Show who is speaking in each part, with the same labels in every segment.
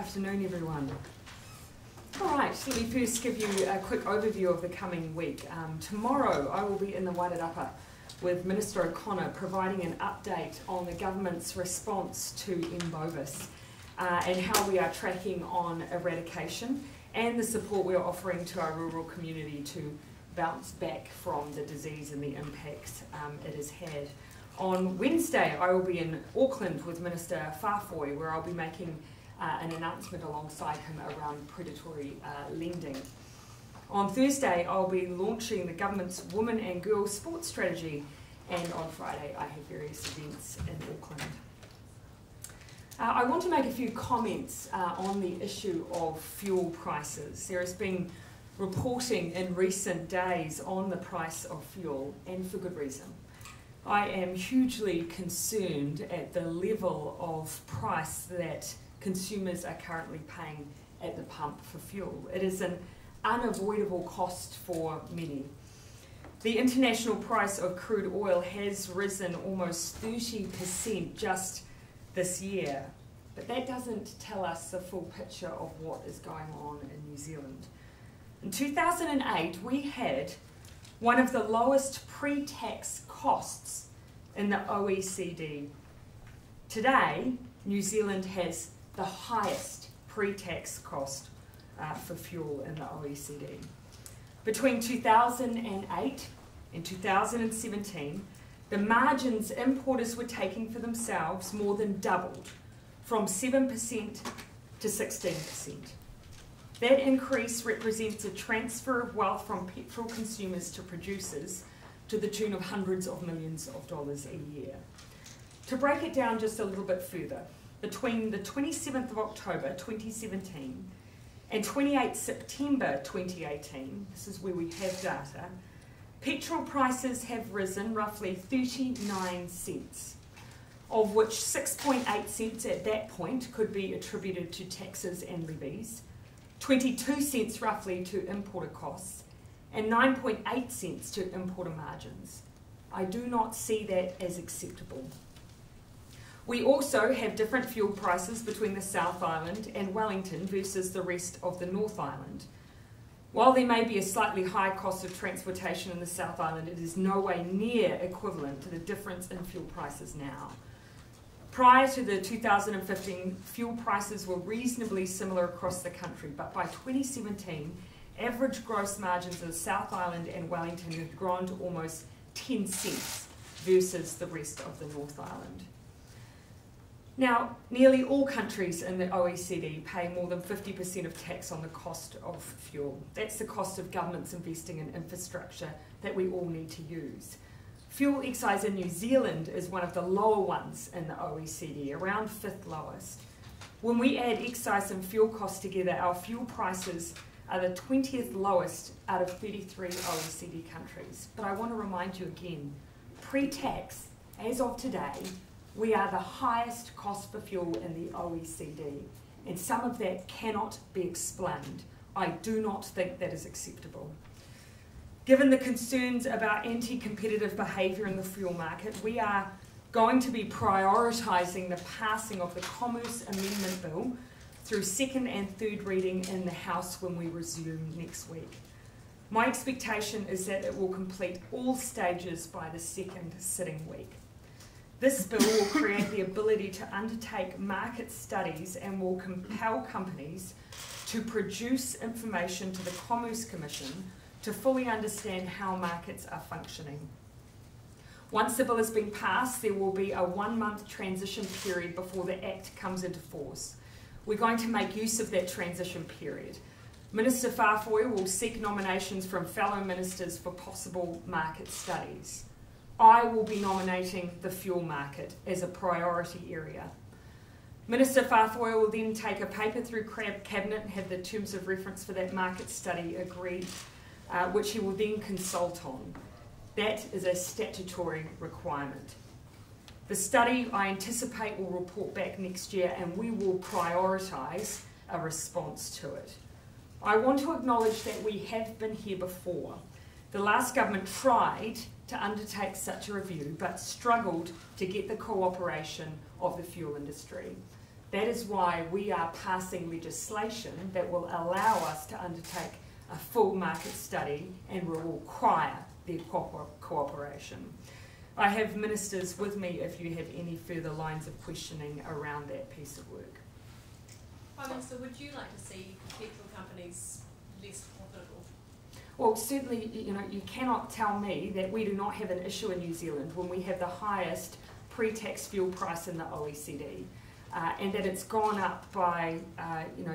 Speaker 1: afternoon, everyone. All right, let me first give you a quick overview of the coming week. Tomorrow I will be in the Wairarapa with Minister O'Connor providing an update on the government's response to M. bovis and how we are tracking on eradication and the support we are offering to our rural community to bounce back from the disease and the impacts it has had. On Wednesday, I will be in Auckland with Minister Faafoi, where I'll be making an announcement alongside him around predatory lending. On Thursday, I'll be launching the government's Women and Girls Sports Strategy, and on Friday, I have various events in Auckland. I want to make a few comments on the issue of fuel prices. There has been reporting in recent days on the price of fuel, and for good reason. I am hugely concerned at the level of price that consumers are currently paying at the pump for fuel. It is an unavoidable cost for many. The international price of crude oil has risen almost 30% just this year, but that doesn't tell us the full picture of what is going on in New Zealand. In 2008, we had one of the lowest pre-tax costs in the OECD. Today, New Zealand has the highest pre-tax cost for fuel in the OECD. Between 2008 and 2017, the margins importers were taking for themselves more than doubled, from 7% to 16%. That increase represents a transfer of wealth from petrol consumers to producers to the tune of hundreds of millions of dollars a year. To break it down just a little bit further, between the 27th of October 2017 and 28th September 2018, this is where we have data, petrol prices have risen roughly 39 cents, of which 6.8 cents at that point could be attributed to taxes and levies, 22 cents roughly to importer costs, and 9.8 cents to importer margins. I do not see that as acceptable. We also have different fuel prices between the South Island and Wellington versus the rest of the North Island. While there may be a slightly high cost of transportation in the South Island, it is no way near equivalent to the difference in fuel prices now. Prior to the 2015, fuel prices were reasonably similar across the country, but by 2017, average gross margins in the South Island and Wellington had grown to almost 10 cents versus the rest of the North Island. Now, nearly all countries in the OECD pay more than 50% of tax on the cost of fuel. That's the cost of governments investing in infrastructure that we all need to use. Fuel excise in New Zealand is one of the lower ones in the OECD, around 5th lowest. When we add excise and fuel costs together, our fuel prices are the 20th lowest out of 33 OECD countries. But I want to remind you again, pre-tax, as of today, we are the highest cost for fuel in the OECD, and some of that cannot be explained. I do not think that is acceptable. Given the concerns about anti-competitive behaviour in the fuel market, we are going to be prioritising the passing of the Commerce Amendment Bill through second and third reading in the House when we resume next week. My expectation is that it will complete all stages by the second sitting week. This bill will create the ability to undertake market studies and will compel companies to produce information to the Commerce Commission to fully understand how markets are functioning. Once the bill has been passed, there will be a 1-month transition period before the Act comes into force. We're going to make use of that transition period. Minister Faafoi will seek nominations from fellow ministers for possible market studies. I will be nominating the fuel market as a priority area. Minister Faafoi will then take a paper through Cabinet and have the terms of reference for that market study agreed, which he will then consult on. That is a statutory requirement. The study, I anticipate, will report back next year and we will prioritise a response to it. I want to acknowledge that we have been here before. The last government tried to undertake such a review but struggled to get the cooperation of the fuel industry. That is why we are passing legislation that will allow us to undertake a full market study and will require their cooperation. I have ministers with me if you have any further lines of questioning around that piece of work.
Speaker 2: Prime Minister, would you like to see petrol companies less profitable?
Speaker 1: Well, certainly, you cannot tell me that we do not have an issue in New Zealand when we have the highest pre-tax fuel price in the OECD, and that it's gone up by,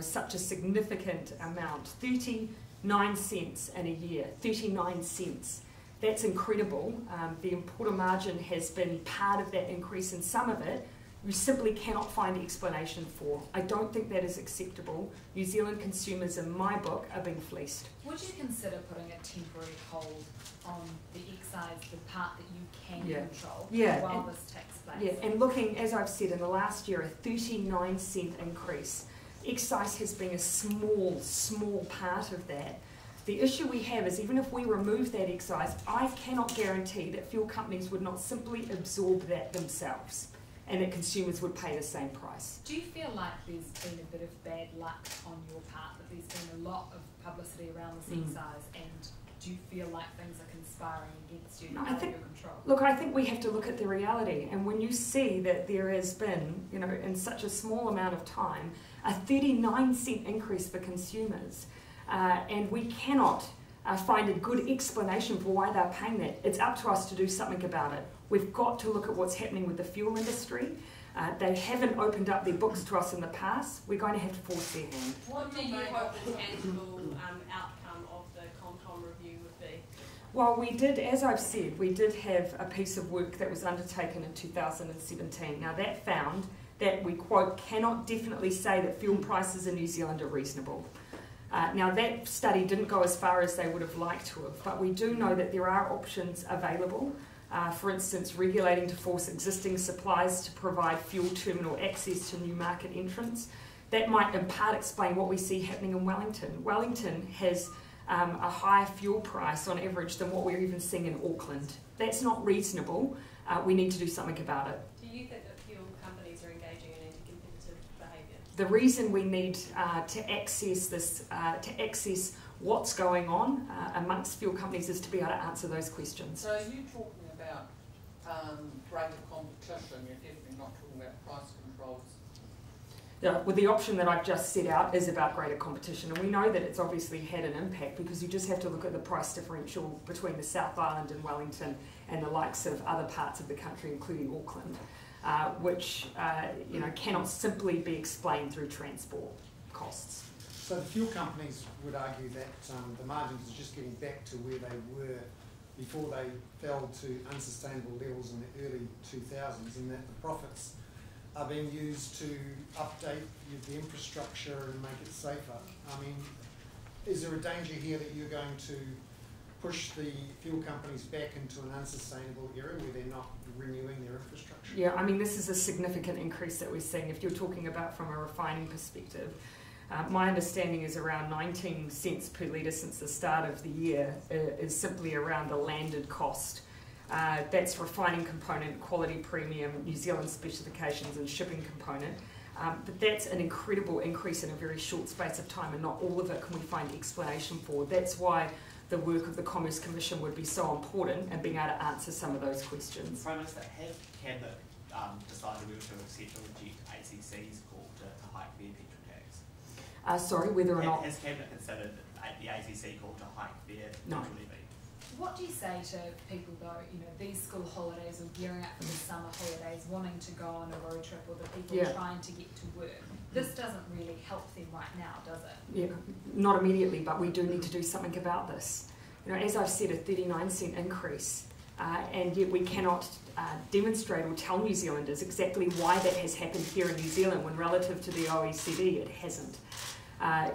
Speaker 1: such a significant amount, 39 cents in a year, 39 cents. That's incredible. The importer margin has been part of that increase, and some of it you simply cannot find explanation for. I don't think that is acceptable. New Zealand consumers, in my book, are being fleeced.
Speaker 3: Would you consider putting a temporary hold on the excise, the part that you can control, while this takes place? Yeah, and looking, as I've said, in the last year, a 39 cent increase. Excise has been a small part of that. The issue we have is even if we remove that excise, I cannot guarantee that fuel companies would not simply absorb that themselves, and that consumers would pay the same price. Do you feel like there's been a bit of bad luck on your part, that there's been a lot of publicity around this excise, and do you feel like things are conspiring against you, out of your control?
Speaker 1: Look, I think we have to look at the reality, and when you see that there has been, in such a small amount of time, a 39 cent increase for consumers, and we cannot find a good explanation for why they're paying that, it's up to us to do something about it. We've got to look at what's happening with the fuel industry. They haven't opened up their books to us in the past. We're going to have to force their hand.
Speaker 2: What do you hope the tangible outcome of the ComCom review would be?
Speaker 1: Well, we did, as I've said, we did have a piece of work that was undertaken in 2017. Now that found that we, quote, cannot definitely say that fuel prices in New Zealand are reasonable. Now that study didn't go as far as they would have liked to have, but we do know that there are options available. For instance, regulating to force existing suppliers to provide fuel terminal access to new market entrants. That might in part explain what we see happening in Wellington. Wellington has a higher fuel price on average than what we're even seeing in Auckland. That's not reasonable. We need to do something about it.
Speaker 2: Do you think that fuel companies are engaging in anti-competitive behaviour?
Speaker 1: The reason we need to access this, to access what's going on amongst fuel companies is to be able to answer those questions.
Speaker 4: So are you talking about greater competition, you're definitely not talking about price controls?
Speaker 1: Yeah, well, the option that I've just set out is about greater competition, and we know that it's obviously had an impact because you just have to look at the price differential between the South Island and Wellington and the likes of other parts of the country, including Auckland, which cannot simply be explained through transport costs.
Speaker 5: So the fuel companies would argue that the margins are just getting back to where they were before they fell to unsustainable levels in the early 2000s, and that the profits are being used to update the infrastructure and make it safer. I mean, is there a danger here that you're going to push the fuel companies back into an unsustainable area where they're not renewing their infrastructure?
Speaker 1: Yeah, I mean, this is a significant increase that we're seeing. If you're talking about from a refining perspective, my understanding is around 19 cents per litre since the start of the year is simply around the landed cost. That's refining component, quality premium, New Zealand specifications and shipping component. But that's an incredible increase in a very short space of time, and not all of it can we find explanation for. That's why the work of the Commerce Commission would be so important and being able to answer some of those questions.
Speaker 6: Prime Minister, has Cabinet decided whether to accept or reject ACC's call to hike their petrol tax?
Speaker 1: Sorry, whether or not...
Speaker 6: Has Cabinet considered the ACC call to hike their petrol levy?
Speaker 3: What do you say to people though, these school holidays or gearing up for the summer holidays, wanting to go on a road trip, or the people trying to get to work? This doesn't really help them right now, does it? Yeah,
Speaker 1: not immediately, but we do need to do something about this. As I've said, a 39 cent increase, and yet we cannot demonstrate or tell New Zealanders exactly why that has happened here in New Zealand when relative to the OECD it hasn't.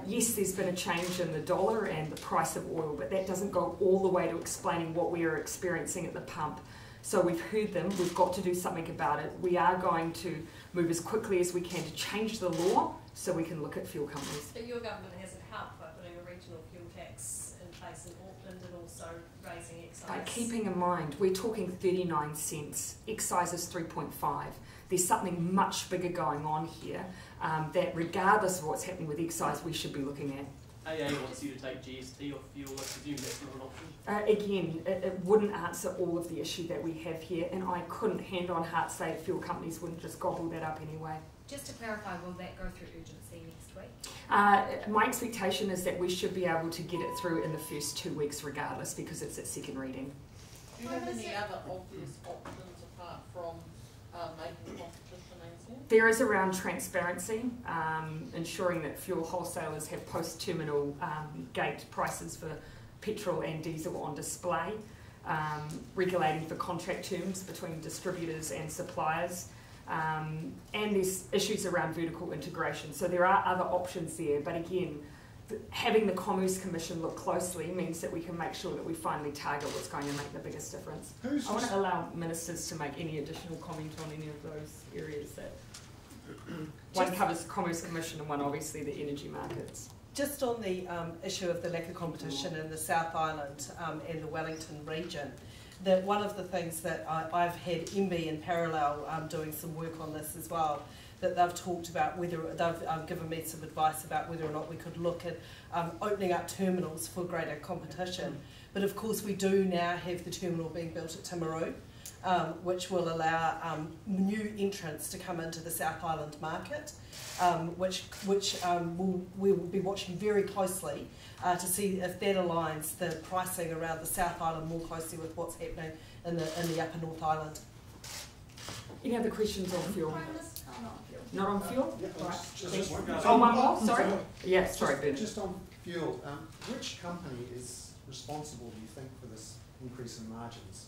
Speaker 1: Yes, there's been a change in the dollar and the price of oil, but that doesn't go all the way to explaining what we are experiencing at the pump. So we've heard them, we've got to do something about it. We are going to move as quickly as we can to change the law so we can look at fuel companies.
Speaker 2: But your government hasn't helped by putting a regional fuel tax in place in Auckland and also raising excise.
Speaker 1: But keeping in mind, we're talking 39 cents, excise is 3.5. There's something much bigger going on here that regardless of what's happening with excise, we should be looking at.
Speaker 7: AA wants you to take GST off fuel, I presume that's not an option?
Speaker 1: Again, it wouldn't answer all of the issue that we have here, and I couldn't hand on heart say fuel companies wouldn't just gobble that up anyway.
Speaker 3: Just to clarify, will that go through urgency next week?
Speaker 1: My expectation is that we should be able to get it through in the first 2 weeks regardless, because it's at second reading.
Speaker 4: Do you have any other obvious options apart from making competition easier?
Speaker 1: There is around transparency, ensuring that fuel wholesalers have post-terminal gate prices for petrol and diesel on display, regulating for contract terms between distributors and suppliers, and there's issues around vertical integration. So there are other options there, but again, having the Commerce Commission look closely means that we can make sure that we finally target what's going to make the biggest difference. I want to allow ministers to make any additional comment on any of those areas that one covers the Commerce Commission and one obviously the energy markets.
Speaker 8: Just on the issue of the lack of competition in the South Island and the Wellington region, that one of the things that I've had MB in parallel doing some work on this as well, that they've talked about whether they've given me some advice about whether or not we could look at opening up terminals for greater competition. But of course we do now have the terminal being built at Timaru, which will allow new entrants to come into the South Island market, which we will be watching very closely to see if that aligns the pricing around the South Island more closely with what's happening in the Upper North Island.
Speaker 1: Any other questions on fuel? Not on fuel?
Speaker 5: Right.
Speaker 1: Oh, one more? Sorry? Yeah, sorry, Ben.
Speaker 5: Just on fuel, which company is responsible, do you think, for this increase in margins?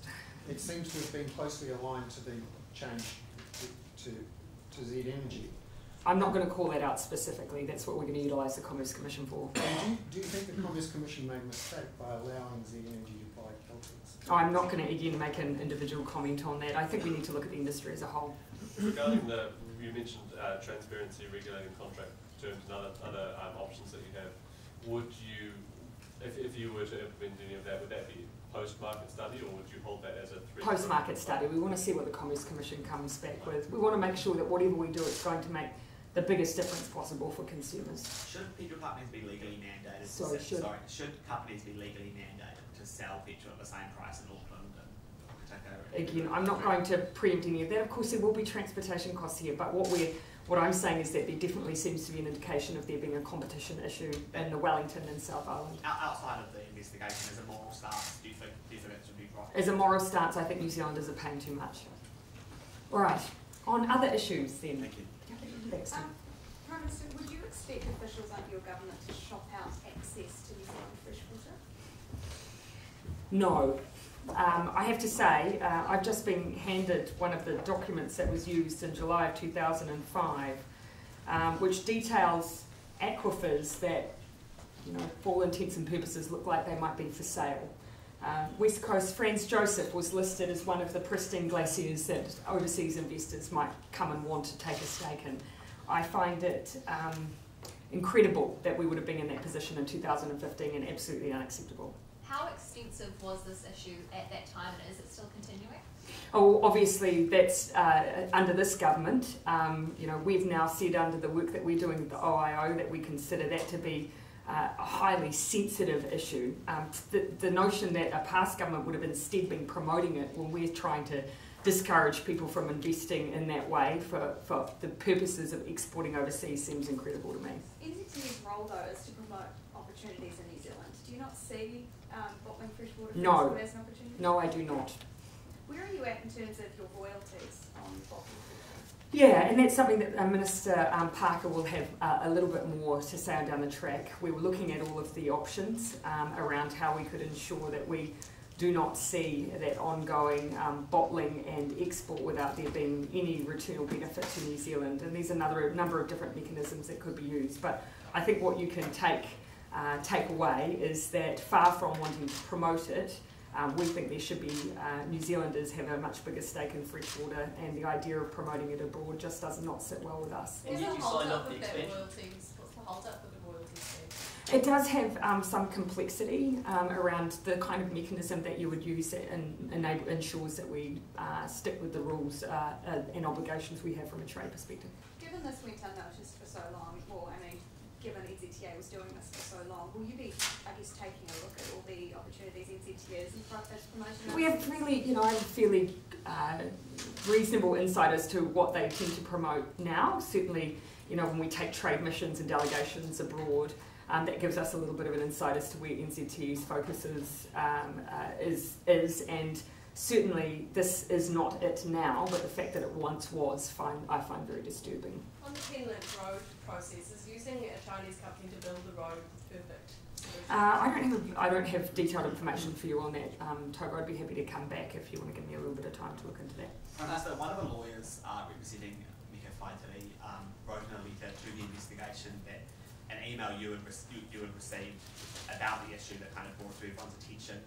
Speaker 5: It seems to have been closely aligned to the change to Z Energy.
Speaker 1: I'm not going to call that out specifically. That's what we're going to utilise the Commerce Commission for.
Speaker 5: Do you think the Commerce Commission made a mistake by allowing Z Energy to buy filters?
Speaker 1: I'm not going to again make an individual comment on that. I think we need to look at the industry as a whole.
Speaker 9: Regarding you mentioned transparency, regulating contract terms and other options that you have, would you, if you were to implement any of that, would that be post-market study, or would you hold that as a threat?
Speaker 1: Post-market study. We want to see what the Commerce Commission comes back with. We want to make sure that whatever we do, it's going to make the biggest difference possible for consumers.
Speaker 6: Should petrol companies be legally mandated? Should companies be legally mandated to sell petrol at the same price in Auckland and particularly?
Speaker 1: Again, I'm not going to preempt any of that. Of course, there will be transportation costs here, but what I'm saying is that there definitely seems to be an indication of there being a competition issue in the Wellington and South Island.
Speaker 6: Outside of the investigation, as a moral stance, do you think that should be right?
Speaker 1: As a moral stance, I think New Zealanders are paying too much. All right, on other issues then.
Speaker 6: Thank you.
Speaker 10: Prime Minister, would you expect officials under your government to shop out access to New Zealand freshwater?
Speaker 1: No. I have to say, I've just been handed one of the documents that was used in July of 2005, which details aquifers that, for all intents and purposes, look like they might be for sale. West Coast Franz Josef was listed as one of the pristine glaciers that overseas investors might come and want to take a stake in. I find it incredible that we would have been in that position in 2015 and absolutely unacceptable.
Speaker 2: How extensive was this issue at that time, and is it still continuing?
Speaker 1: Oh, obviously that's under this government. We've now said under the work that we're doing with the OIO that we consider that to be a highly sensitive issue. The notion that a past government would have instead been promoting it when we're trying to discourage people from investing in that way for the purposes of exporting overseas seems incredible to me.
Speaker 10: NZTE's role, though, is to promote opportunities in New Zealand. Do you not see bottling freshwater as an opportunity?
Speaker 1: No, I do not.
Speaker 10: Where are you at in terms of your royalties on bottled water?
Speaker 1: Yeah, and that's something that Minister Parker will have a little bit more to say on down the track. We were looking at all of the options around how we could ensure that we do not see that ongoing bottling and export without there being any return or benefit to New Zealand. And there's a number of different mechanisms that could be used. But I think what you can take away is that far from wanting to promote it, we think there should be New Zealanders have a much bigger stake in freshwater, and the idea of promoting it abroad just does not sit well with us.
Speaker 7: And
Speaker 2: What's
Speaker 7: yet
Speaker 2: the
Speaker 7: you
Speaker 2: hold
Speaker 7: signed
Speaker 2: up
Speaker 7: up the
Speaker 2: with that
Speaker 7: expansion.
Speaker 2: royalties? What's the hold up with the royalties?
Speaker 1: It does have some complexity around the kind of mechanism that you would use and ensures that we stick with the rules and obligations we have from a trade perspective.
Speaker 10: Given this went unnoticed for so long, well, I mean, given NZTA was doing this for so long, will you be, I guess, taking a look at all the opportunities NZTA is promoting?
Speaker 1: We have really, I have fairly reasonable insight as to what they tend to promote now. Certainly, when we take trade missions and delegations abroad, that gives us a little bit of an insight as to where NZTE's focus is, and certainly this is not it now, but the fact that it once was, I find very disturbing.
Speaker 2: On the Penlink road process, is using a Chinese company to build the road perfect?
Speaker 1: I don't have detailed information for you on that, Togo. I'd be happy to come back if you want to give me a little bit of time to look into that.
Speaker 6: So one of the lawyers representing Meka Whaitiri wrote in a letter to the investigation that an email you had received about the issue that kind of brought to everyone's attention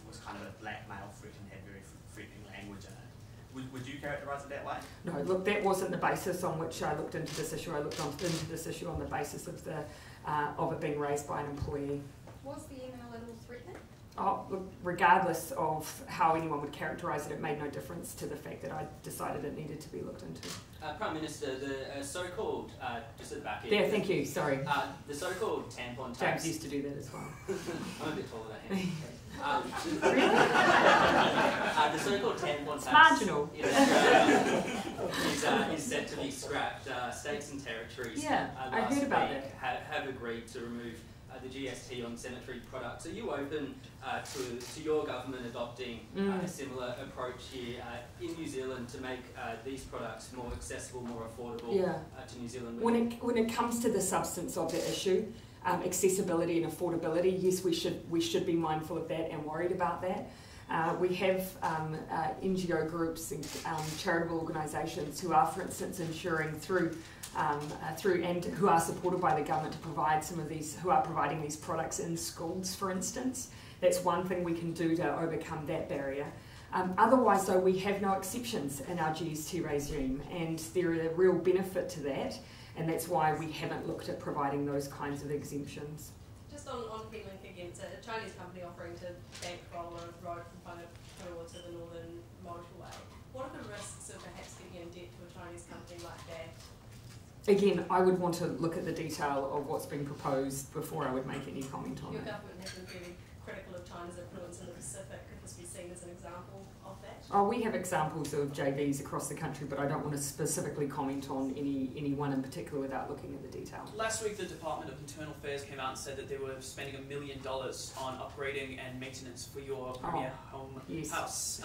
Speaker 6: was kind of a blackmail threat and had very threatening language in it. Would you characterise it that way? No, look, that wasn't the basis on which I looked into this issue. I looked into this issue on the basis of it being raised by an employee.
Speaker 10: Was the email at all threatening?
Speaker 1: Oh, look, regardless of how anyone would characterise it, it made no difference to the fact that I decided it needed to be looked into.
Speaker 11: Prime Minister, the so-called, just at the back
Speaker 1: here. Yeah, thank you, sorry.
Speaker 11: The so-called tampon tax.
Speaker 1: James used to do that as well.
Speaker 11: I'm a bit taller than him.
Speaker 1: Really?
Speaker 11: The so-called tampon tax.
Speaker 1: Marginal.
Speaker 11: Is set to be scrapped. States and territories
Speaker 1: I heard about that.
Speaker 11: Have agreed to remove the GST on sanitary products. Are you open to your government adopting a similar approach here in New Zealand to make these products more accessible, more affordable to New Zealand?
Speaker 1: When it comes to the substance of the issue, accessibility and affordability, yes, we should be mindful of that and worried about that. We have NGO groups and charitable organisations who are, for instance, ensuring through and who are supported by the government to provide some of these, who are providing these products in schools, for instance. That's one thing we can do to overcome that barrier. Otherwise, though, we have no exceptions in our GST regime, and there is a real benefit to that, and that's why we haven't looked at providing those kinds of exemptions.
Speaker 2: Just on Penlink again, it's a Chinese company offering to bankroll a road from Whangaparua to the northern motorway. What are the risks of perhaps getting in debt to a Chinese company like that?
Speaker 1: Again, I would want to look at the detail of what's being proposed before I would make any comment on it.
Speaker 2: Your government has been very critical of China's influence in the Pacific. Could this be seen as an example of that?
Speaker 1: Oh, we have examples of JVs across the country, but I don't want to specifically comment on any one in particular without looking at the detail.
Speaker 12: Last week, the Department of Internal Affairs came out and said that they were spending $1 million on upgrading and maintenance for your premier home house.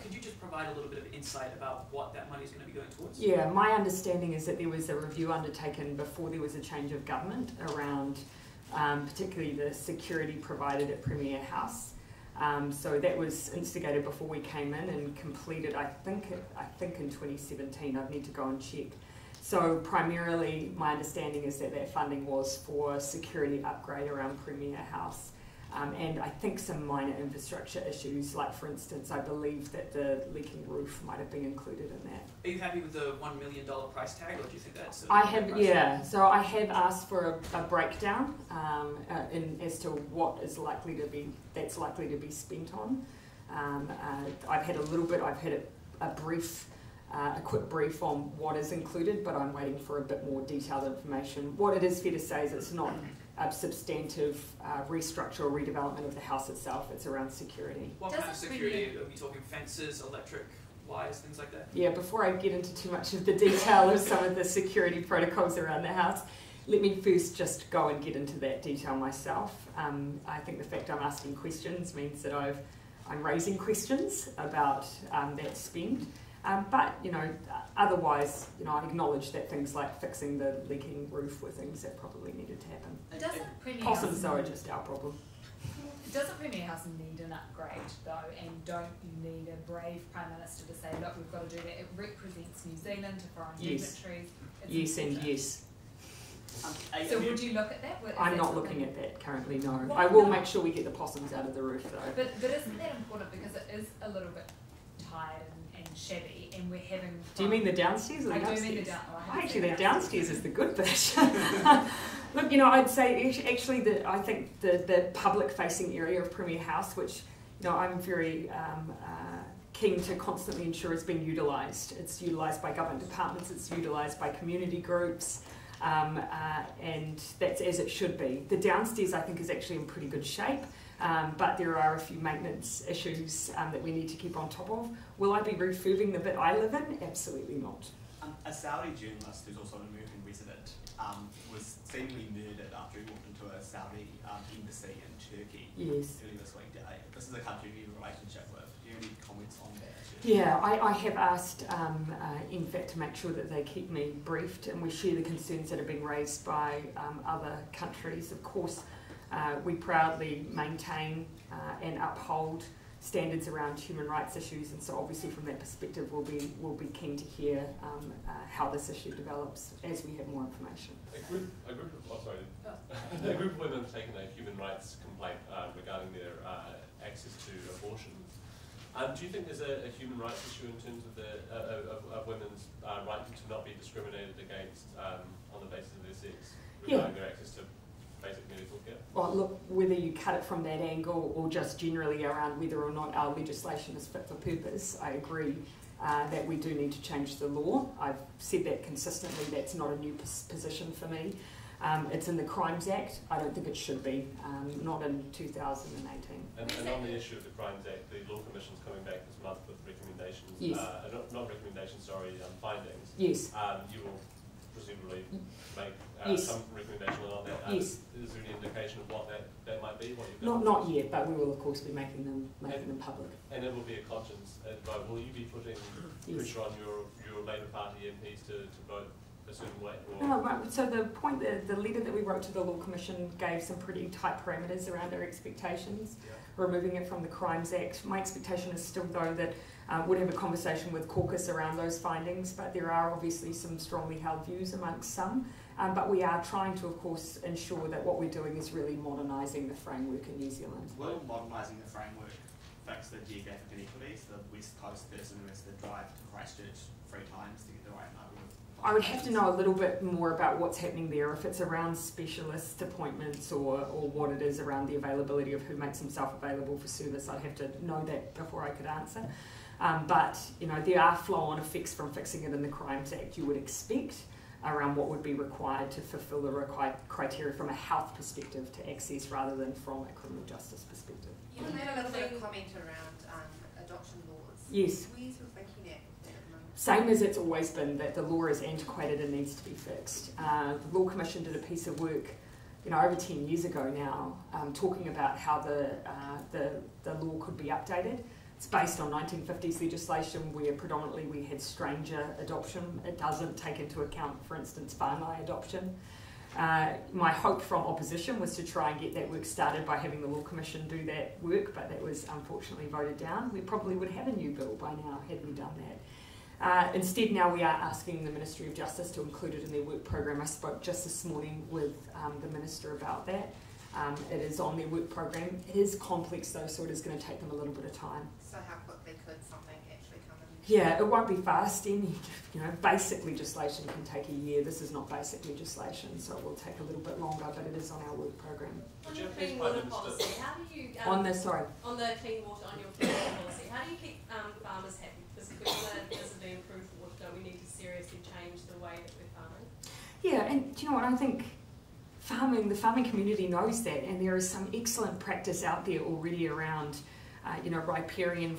Speaker 12: Could you just provide a little bit of insight about what that money is going to be going towards?
Speaker 1: Yeah, my understanding is that there was a review undertaken before there was a change of government around particularly the security provided at Premier House. So that was instigated before we came in and completed, I think in 2017. I'd need to go and check. So primarily, my understanding is that that funding was for security upgrade around Premier House. And I think some minor infrastructure issues, like for instance, I believe that the leaking roof might have been included in that.
Speaker 12: Are you happy with the $1 million price tag, or do you think that's?
Speaker 1: I have, so I have asked for a breakdown as to what is likely to be spent on. I've had a little bit. I've had a quick brief on what is included, but I'm waiting for a bit more detailed information. What it is fair to say is it's not a substantive restructure or redevelopment of the house itself. It's around security.
Speaker 12: What kind of security? Are we talking fences, electric wires, things like that?
Speaker 1: Yeah, before I get into too much of the detail of some of the security protocols around the house, let me first just go and get into that detail myself. I think the fact I'm asking questions means that I'm raising questions about that spend. But, otherwise, I acknowledge that things like fixing the leaking roof were things that probably needed to happen. Possums, though, are just our problem.
Speaker 3: Doesn't Premier House need an upgrade, though, and don't you need a brave Prime Minister to say, look, we've got to do that? It represents New Zealand to foreign dignitaries.
Speaker 1: Yes, and yes.
Speaker 3: So would you look at that?
Speaker 1: I'm not looking at that currently, no. I will make sure we get the possums out of the roof, though.
Speaker 3: But isn't that important, because it is a little bit tired and shabby, and we're having fun.
Speaker 1: Do you mean the downstairs or the upstairs?
Speaker 3: I do mean the downstairs.
Speaker 1: Actually, the downstairs is the good bit. Look, you know, I'd say actually that I think the public-facing area of Premier House, which, you know, I'm very keen to constantly ensure is being utilised. It's utilised by government departments, it's utilised by community groups, and that's as it should be. The downstairs, I think, is actually in pretty good shape, but there are a few maintenance issues that we need to keep on top of. Will I be refurbing the bit I live in? Absolutely not.
Speaker 6: A Saudi journalist who's also an American resident was seemingly murdered after he walked into a Saudi embassy in Turkey earlier this week. This is a country we have a relationship with. Do you have any comments on that?
Speaker 1: Yeah, I have asked NZTE to make sure that they keep me briefed, and we share the concerns that are being raised by other countries. Of course, we proudly maintain and uphold standards around human rights issues, and so obviously from that perspective we'll be keen to hear how this issue develops as we have more information.
Speaker 9: A group of women have taken a human rights complaint regarding their access to abortion. Do you think there's a human rights issue in terms of women's right to not be discriminated against on the basis of their sex regarding their access to basic medical care? Well,
Speaker 1: look, whether you cut it from that angle or just generally around whether or not our legislation is fit for purpose, I agree that we do need to change the law. I've said that consistently. That's not a new position for me. It's in the Crimes Act. I don't think it should be, not in 2018.
Speaker 9: And on the issue of the Crimes Act, the Law Commission's coming back this month with recommendations, not recommendations, sorry, findings.
Speaker 1: Yes.
Speaker 9: You will presumably make some recommendation on that.
Speaker 1: Yes.
Speaker 9: Is there any indication of what that might be? What
Speaker 1: not yet, but we will of course be making them public.
Speaker 9: And it will be a conscience vote. Will you be putting pressure on your Labour Party MPs to vote a certain way?
Speaker 1: No, right. So the point, the letter that we wrote to the Law Commission gave some pretty tight parameters around our expectations, removing it from the Crimes Act. My expectation is still, though, that we'd have a conversation with caucus around those findings, but there are obviously some strongly held views amongst some. But we are trying to, of course, ensure that what we're doing is really modernising the framework in New Zealand.
Speaker 6: Will modernising the framework fix the geographic inequities? The West Coast person who has to drive to Christchurch 3 times to get the right number of...
Speaker 1: I would have to know a little bit more about what's happening there, if it's around specialist appointments or what it is around the availability of who makes himself available for service. I'd have to know that before I could answer. But, you know, there are flow-on effects from fixing it in the Crimes Act, you would expect, around what would be required to fulfil the required criteria from a health perspective to access rather than from a criminal justice perspective.
Speaker 2: You made a little bit of comment around adoption laws.
Speaker 1: Yes.
Speaker 2: Where are you sort of thinking at the moment?
Speaker 1: Same as it's always been, that the law is antiquated and needs to be fixed. The Law Commission did a piece of work, you know, over 10 years ago now, talking about how the law could be updated. It's based on 1950s legislation where predominantly we had stranger adoption. It doesn't take into account, for instance, whānau adoption. My hope from opposition was to try and get that work started by having the Law Commission do that work, but that was unfortunately voted down. We probably would have a new bill by now had we done that. Instead, now we are asking the Ministry of Justice to include it in their work program. I spoke just this morning with the Minister about that. It is on their work program. It is complex though, so it is going to take them a little bit of time.
Speaker 2: So how quickly could something actually come in?
Speaker 1: Yeah, it won't be fast. You know, basic legislation can take a year. This is not basic legislation, so it will take a little bit longer, but it is on our work program.
Speaker 2: On your clean water policy, how do you...
Speaker 1: on the clean water,
Speaker 2: on your clean water policy, how do you keep farmers happy? Because if we want to visibly improve water, don't we need to seriously change the way that we're farming?
Speaker 1: Yeah, and do you know what, I think the farming community knows that, and there is some excellent practice out there already around, you know, riparian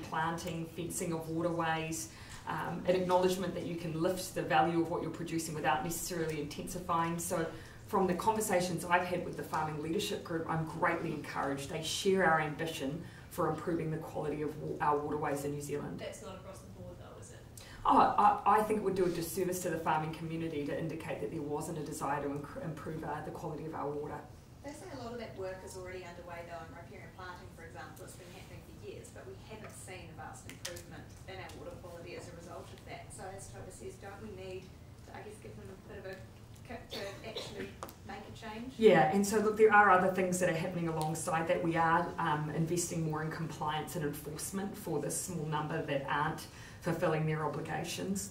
Speaker 1: planting, fencing of waterways, an acknowledgement that you can lift the value of what you're producing without necessarily intensifying. So from the conversations I've had with the farming leadership group, I'm greatly encouraged. They share our ambition for improving the quality of our waterways in New Zealand.
Speaker 2: That's not across the board though, is it?
Speaker 1: Oh, I think it would do a disservice to the farming community to indicate that there wasn't a desire to improve the quality of our water.
Speaker 10: They say a lot of that work is already underway though in riparian planting, for example. It's been happening for years, but we haven't seen a vast improvement in our water quality as a result of that. So as Toba says, don't we need to, I guess, give them a bit of a kick to actually make a change?
Speaker 1: Yeah, and so look, there are other things that are happening alongside that. We are investing more in compliance and enforcement for the small number that aren't fulfilling their obligations.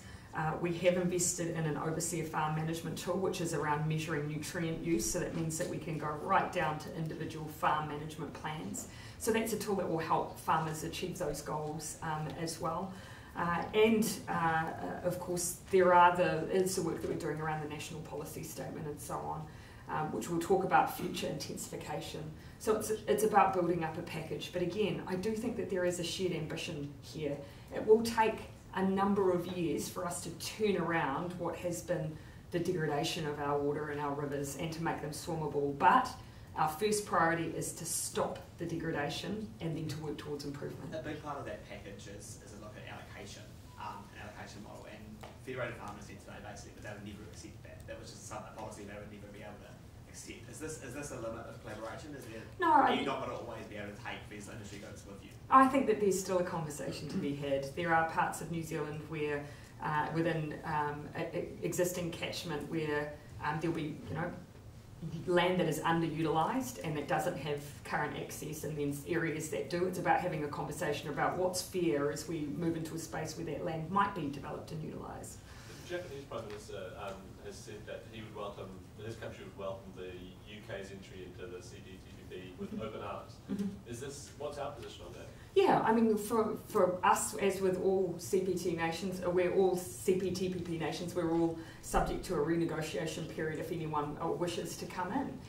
Speaker 1: We have invested in an overseer farm management tool, which is around measuring nutrient use, so that means that we can go right down to individual farm management plans. So that's a tool that will help farmers achieve those goals as well. Of course, it's the work that we're doing around the national policy statement and so on, which will talk about future intensification. So it's about building up a package. But again, I do think that there is a shared ambition here. It will take a number of years for us to turn around what has been the degradation of our water and our rivers and to make them swimmable. But our first priority is to stop the degradation and then to work towards improvement.
Speaker 6: A big part of that package is a look at allocation, an allocation model. And Federated Farmers said today basically that they would never accept that. That was just a policy they would never be able to accept. Is this a limit of collaboration? Are you not going to always be able to take these industry groups with you?
Speaker 1: I think that there's still a conversation to be had. There are parts of New Zealand where, within existing catchment, where there'll be, land that is underutilised and that doesn't have current access, and then areas that do. It's about having a conversation about what's fair as we move into a space where that land might be developed and utilised.
Speaker 9: The Japanese Prime Minister has said that his country would welcome the UK's entry into the CPTPP with open arms. What's our position on that?
Speaker 1: Yeah, I mean, for us, as with all CPT nations, we're all CPTPP nations, we're all subject to a renegotiation period if anyone wishes to come in.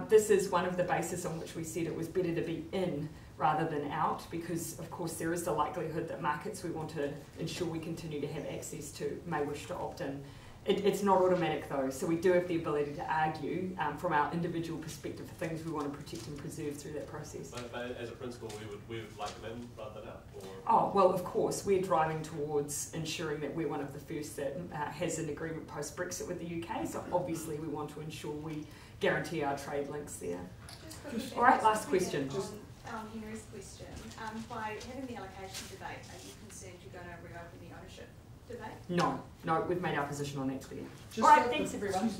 Speaker 1: This is one of the bases on which we said it was better to be in rather than out, because of course there is the likelihood that markets we want to ensure we continue to have access to may wish to opt in. It's not automatic though, so we do have the ability to argue from our individual perspective for things we want to protect and preserve through that process.
Speaker 9: But as a principle, we would like them in rather than out? Or?
Speaker 1: Oh, well, of course, we're driving towards ensuring that we're one of the first that has an agreement post-Brexit with the UK, so obviously we want to ensure we guarantee our trade links there. All right, last question.
Speaker 10: On Henry's question, by having the allocation debate, are you concerned you're going to reopen the ownership debate?
Speaker 1: No, we've made our position on that clear.
Speaker 5: Just
Speaker 1: all right, thanks everyone.